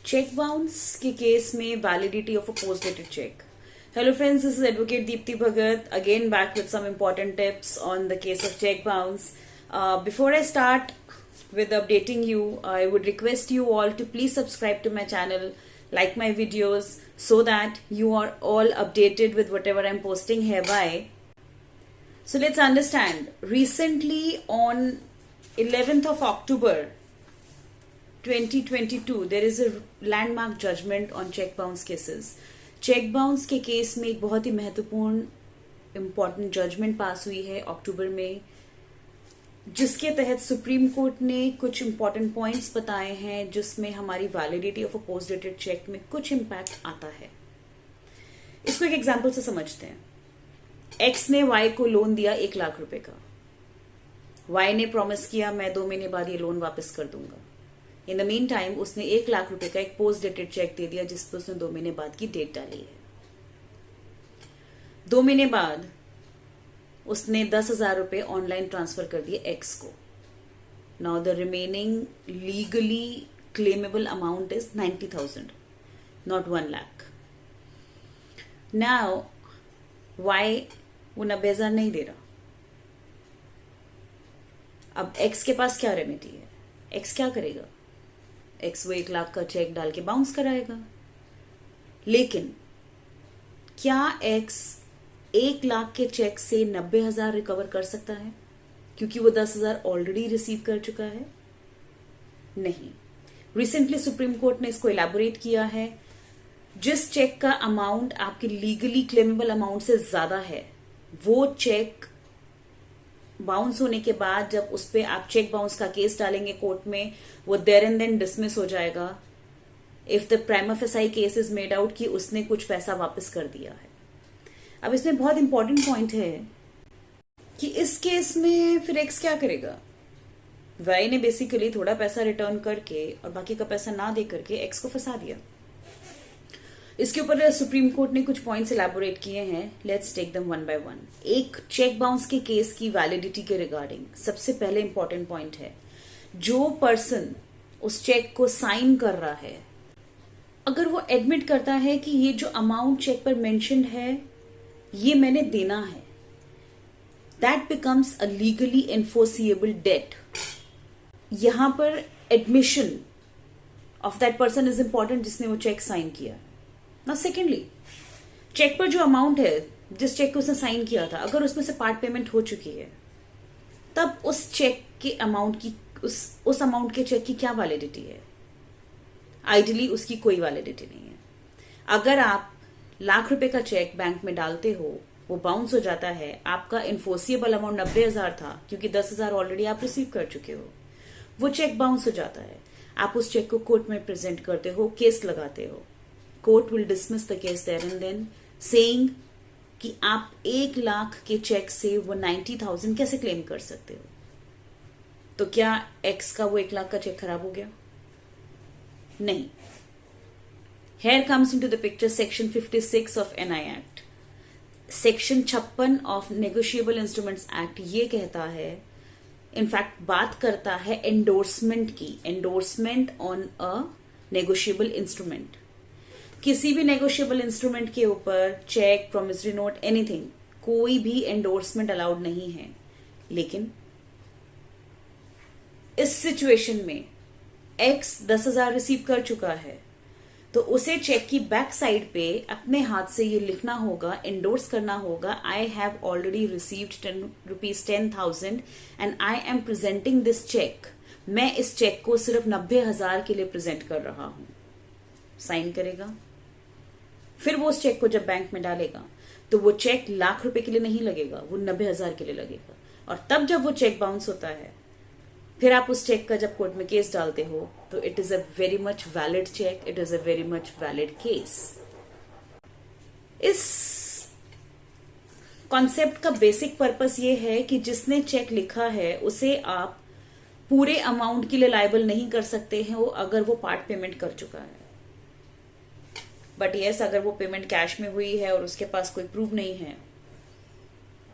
Check bounce के case में validity of a post dated cheque. Hello friends, this is Advocate Deepti Bhagat again back with some important tips on the case of check bounce. Before I start with updating you, I would request you all to please subscribe to my channel, like my videos so that you are all updated with whatever I'm posting hereby. So let's understand. Recently on 11th of October 2022, there is a landmark judgment on check bounce cases. Check bounce के case में एक बहुत ही महत्वपूर्ण important judgement पास हुई है अक्टूबर में, जिसके तहत सुप्रीम कोर्ट ने कुछ इम्पॉर्टेंट पॉइंट्स बताए हैं जिसमें हमारी validity of a post dated cheque में कुछ इम्पैक्ट आता है. इसको एक एग्जांपल से समझते हैं. एक्स ने वाई को लोन दिया 1 लाख रुपए का. वाई ने प्रॉमिस किया मैं 2 महीने बाद ये लोन वापस कर दूंगा. इन द मीन टाइम उसने 1 लाख रुपए का एक पोस्ट डेटेड चेक दे दिया जिस पर उसने 2 महीने बाद की डेट डाली है. 2 महीने बाद उसने 10,000 रुपए ऑनलाइन ट्रांसफर कर दिए एक्स को. Now the remaining legally claimable amount is 90,000, not 1 lakh. Now why वो 90,000 नहीं दे रहा. अब एक्स के पास क्या रेमेडी है? एक्स क्या करेगा? एक्स वो 1 लाख का चेक डाल के बाउंस कराएगा. लेकिन क्या एक्स 1 लाख के चेक से 90,000 रिकवर कर सकता है क्योंकि वो 10,000 ऑलरेडी रिसीव कर चुका है? नहीं. रिसेंटली सुप्रीम कोर्ट ने इसको इलैबोरेट किया है. जिस चेक का अमाउंट आपके लीगली क्लेमेबल अमाउंट से ज्यादा है, वो चेक बाउंस होने के बाद जब उस पे आप चेक बाउंस का केस डालेंगे कोर्ट में, वो देयर एंड देन डिसमिस हो जाएगा if the prima facie case is made out कि उसने कुछ पैसा वापस कर दिया है. अब इसमें बहुत इंपॉर्टेंट पॉइंट है कि इस केस में फिर एक्स क्या करेगा. वाई ने बेसिकली थोड़ा पैसा रिटर्न करके और बाकी का पैसा ना दे करके एक्स को फंसा दिया. इसके ऊपर सुप्रीम कोर्ट ने कुछ पॉइंट्स इलैबोरेट किए हैं. Let's take them one by one. एक चेक बाउंस के केस की वैलिडिटी के रिगार्डिंग सबसे पहले इंपॉर्टेंट पॉइंट है, जो पर्सन उस चेक को साइन कर रहा है, अगर वो एडमिट करता है कि ये जो अमाउंट चेक पर मेंशन्ड है ये मैंने देना है, that becomes a legally enforceable debt. यहां पर admission of that person is important जिसने वो चेक साइन किया. ना सेकेंडली, चेक पर जो अमाउंट है, जिस चेक को उसने साइन किया था, अगर उसमें से पार्ट पेमेंट हो चुकी है, तब उस चेक के अमाउंट की उस अमाउंट के चेक की क्या वैलिडिटी है? आइडियली उसकी कोई वैलिडिटी नहीं है. अगर आप लाख रुपए का चेक बैंक में डालते हो, वो बाउंस हो जाता है, आपका इन्फोर्सिएबल अमाउंट 90,000 था क्योंकि 10,000 ऑलरेडी आप रिसीव कर चुके हो, वो चेक बाउंस हो जाता है. आप उस चेक को कोर्ट में प्रेजेंट करते हो, केस लगाते हो. Court will dismiss the case there and then saying कि आप 1 लाख के चेक से वो 90,000 कैसे क्लेम कर सकते हो. तो क्या एक्स का वो 1 लाख का चेक खराब हो गया? नहीं. Here comes into the picture section 56 of NI act. Section 56 of negotiable instruments act ये कहता है, इनफैक्ट बात करता है एंडोर्समेंट की. Endorsement on a negotiable instrument. किसी भी नेगोशिएबल इंस्ट्रूमेंट के ऊपर चेक, प्रॉमिसरी नोट, एनीथिंग, कोई भी एंडोर्समेंट अलाउड नहीं है. लेकिन इस सिचुएशन में एक्स 10,000 रिसीव कर चुका है, तो उसे चेक की बैक साइड पे अपने हाथ से ये लिखना होगा, एंडोर्स करना होगा, I have already received ₹10,000 and I am presenting this cheque. मैं इस चेक को सिर्फ 90,000 के लिए प्रेजेंट कर रहा हूं. साइन करेगा. फिर वो उस चेक को जब बैंक में डालेगा तो वो चेक लाख रुपए के लिए नहीं लगेगा, वो 90,000 के लिए लगेगा. और तब जब वो चेक बाउंस होता है, फिर आप उस चेक का जब कोर्ट में केस डालते हो, तो it is a very much valid cheque, it is a very much valid case. इस कॉन्सेप्ट का बेसिक पर्पस ये है कि जिसने चेक लिखा है उसे आप पूरे अमाउंट के लिए लायबल नहीं कर सकते हैं अगर वो पार्ट पेमेंट कर चुका है. बट यस, अगर वो पेमेंट कैश में हुई है और उसके पास कोई प्रूफ नहीं है,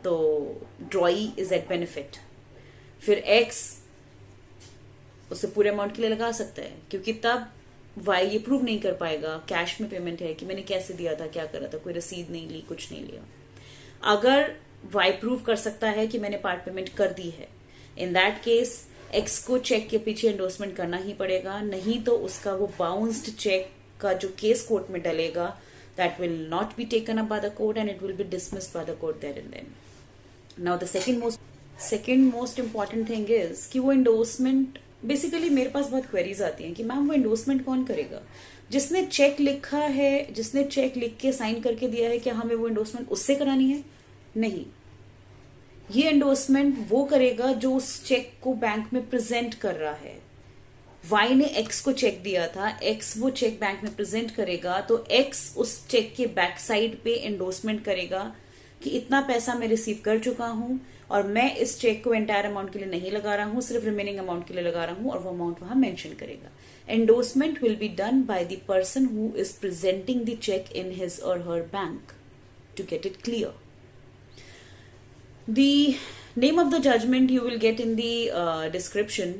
तो ड्रॉई इज एट बेनिफिट. फिर एक्स उसे पूरे अमाउंट के लिए लगा सकता है क्योंकि तब वाई ये प्रूव नहीं कर पाएगा कैश में पेमेंट है कि मैंने कैसे दिया था, क्या करा था, कोई रसीद नहीं ली, कुछ नहीं लिया। अगर वाई प्रूव कर सकता है कि मैंने पार्ट पेमेंट कर दी है, इन दैट केस एक्स को चेक के पीछे एंडोर्समेंट करना ही पड़ेगा, नहीं तो उसका वो बाउंस्ड चेक का जो केस कोर्ट में डलेगा, that will not be taken up by the court and it will be dismissed by the court there and then. Now the second most important thing is कि वो endorsement, basically मेरे पास बहुत queries आती हैं कि ma'am वो endorsement कौन करेगा? जिसने चेक लिखा है, जिसने चेक लिख के साइन करके दिया है, क्या हमें वो एंडोर्समेंट उससे करानी है? नहीं, ये एंडोर्समेंट वो करेगा जो उस चेक को बैंक में प्रेजेंट कर रहा है। वाई ने एक्स को चेक दिया था, एक्स वो चेक बैंक में प्रेजेंट करेगा, तो एक्स उस चेक के बैक साइड पे एंडोर्समेंट करेगा कि इतना पैसा मैं रिसीव कर चुका हूं और मैं इस चेक को एंटायर अमाउंट के लिए नहीं लगा रहा हूं, सिर्फ रिमेनिंग अमाउंट के लिए लगा रहा हूं, और वो अमाउंट वहां मेंशन करेगा। Endorsement will be done by the person who is presenting the cheque in his or her bank to get it clear. The name of the judgment you will get in the description.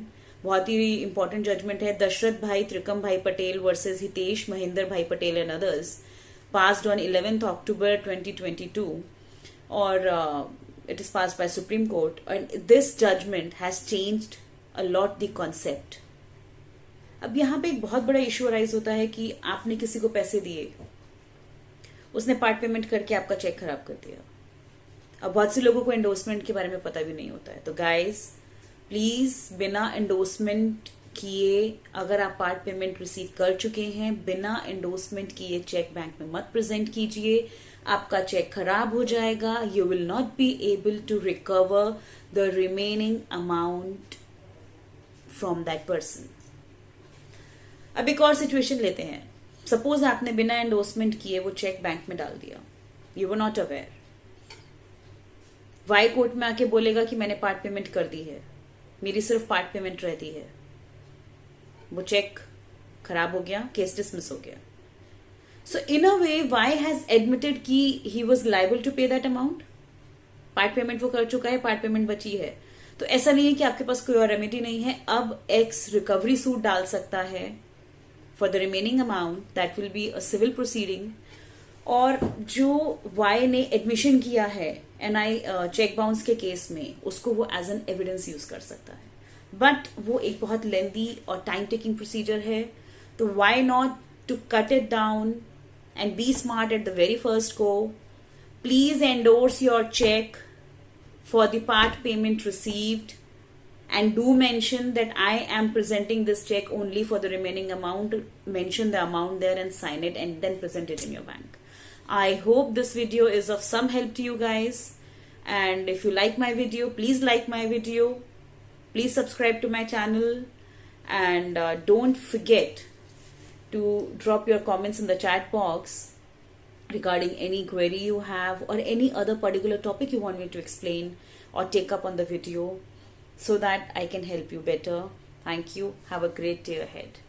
बहुत ही important judgement है। दशरथ भाई त्रिकम भाई Patel versus Hitesh Mahendra भाई Patel and others, passed on 11th October 2022, or it is passed by Supreme Court, and this judgment has changed a lot the concept. अब यहाँ पे एक बहुत बड़ा इशू अराइज होता है कि आपने किसी को पैसे दिए, उसने पार्ट पेमेंट करके आपका चेक खराब कर दिया। अब बहुत से लोगों को एंडोर्समेंट के बारे में पता भी नहीं होता है, तो गाइज प्लीज बिना एंडोर्समेंट किए, अगर आप पार्ट पेमेंट रिसीव कर चुके हैं, बिना एंडोर्समेंट किए चेक बैंक में मत प्रेजेंट कीजिए, आपका चेक खराब हो जाएगा। You will not be able to recover the remaining amount from that person. अब एक और सिचुएशन लेते हैं। सपोज आपने बिना एंडोर्समेंट किए वो चेक बैंक में डाल दिया, you were not aware. Y court में आके बोलेगा कि मैंने पार्ट पेमेंट कर दी है, मेरी सिर्फ पार्ट पेमेंट रहती है, वो चेक खराब हो गया, केस डिसमिस हो गया। सो इन अ वे वाई हैज एडमिटेड कि ही वॉज लाइबल टू पे दैट अमाउंट। पार्ट पेमेंट वो कर चुका है, पार्ट पेमेंट बची है, तो ऐसा नहीं है कि आपके पास कोई और रेमेडी नहीं है। अब एक्स रिकवरी सूट डाल सकता है for the remaining amount, that will be a civil proceeding. और जो वाई ने एडमिशन किया है एनआई चेक बाउंस के केस में, उसको वो एज एन एविडेंस यूज कर सकता है, बट वो एक बहुत लेंदी और टाइम टेकिंग प्रोसीजर है। तो why not to cut it down and be smart at the very first go. Please endorse your cheque for the part payment received and do mention that I am presenting this check only for the remaining amount. Mention the amount there and sign it and then present it in your bank. I hope this video is of some help to you guys, and if you like my video, please like my video, please subscribe to my channel, and don't forget to drop your comments in the chat box regarding any query you have or any other particular topic you want me to explain or take up on the video, so that I can help you better. Thank you. Have a great day ahead.